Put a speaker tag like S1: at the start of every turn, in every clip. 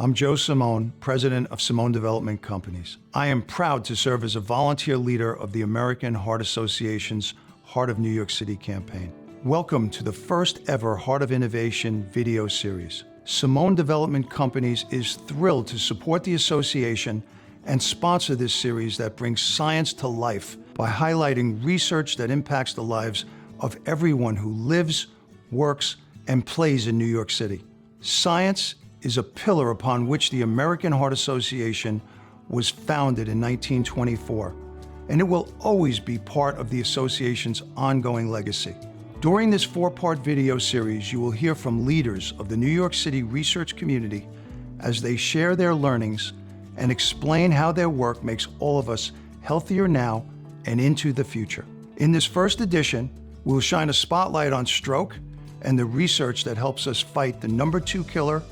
S1: I'm Joe Simone, president of Simone Development Companies. I am proud to serve as a volunteer leader of the American Heart Association's Heart of New York City campaign. Welcome to the first ever Heart of Innovation video series. Simone Development Companies is thrilled to support the association and sponsor this series that brings science to life by highlighting research that impacts the lives of everyone who lives, works, and plays in New York City. Science is a pillar upon which the American Heart Association was founded in 1924, and it will always be part of the association's ongoing legacy. During this four-part video series, you will hear from leaders of the New York City research community as they share their learnings and explain how their work makes all of us healthier now and into the future. In this first edition, we'll shine a spotlight on stroke and the research that helps us fight the #2 killer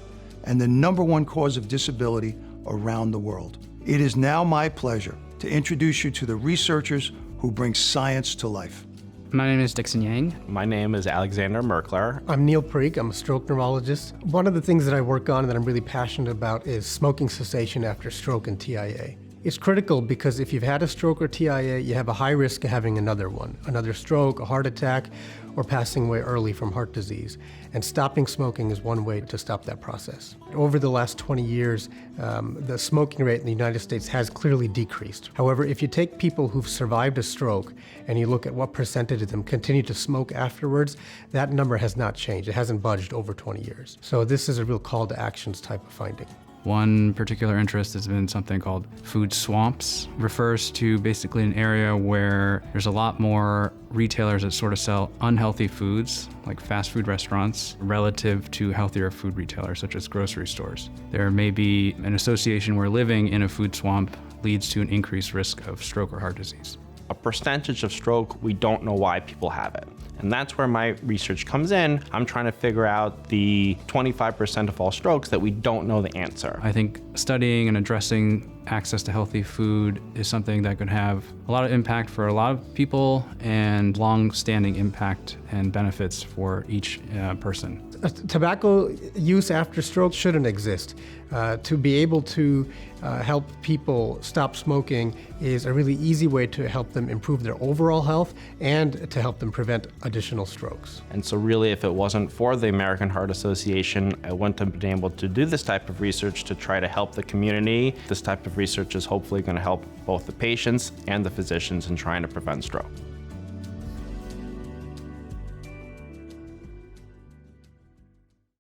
S1: and the #1 cause of disability around the world. It is now my pleasure to introduce you to the researchers who bring science to life.
S2: My name is Dixon Yang.
S3: My name is Alexander Merkler.
S4: I'm Neil Parikh. I'm a stroke neurologist. One of the things that I work on that I'm really passionate about is smoking cessation after stroke and TIA. It's critical because if you've had a stroke or TIA, you have a high risk of having another one, another stroke, a heart attack, or passing away early from heart disease. And stopping smoking is one way to stop that process. Over the last 20 years, the smoking rate in the United States has clearly decreased. However, if you take people who've survived a stroke and you look at what percentage of them continue to smoke afterwards, that number has not changed. It hasn't budged over 20 years. So this is a real call to actions type of finding.
S2: One particular interest has been something called food swamps. Refers to basically an area where there's a lot more retailers that sort of sell unhealthy foods, like fast food restaurants, relative to healthier food retailers, such as grocery stores. There may be an association where living in a food swamp leads to an increased risk of stroke or heart disease.
S3: A percentage of stroke, we don't know why people have it. And that's where my research comes in. I'm trying to figure out the 25% of all strokes that we don't know the answer.
S2: I think studying and addressing access to healthy food is something that could have a lot of impact for a lot of people and long-standing impact and benefits for each person.
S4: Tobacco use after stroke shouldn't exist. To be able to help people stop smoking is a really easy way to help them improve their overall health and to help them prevent additional strokes.
S3: And so really, if it wasn't for the American Heart Association, I wouldn't have been able to do this type of research to try to help the community. This type of research is hopefully going to help both the patients and the physicians in trying to prevent stroke.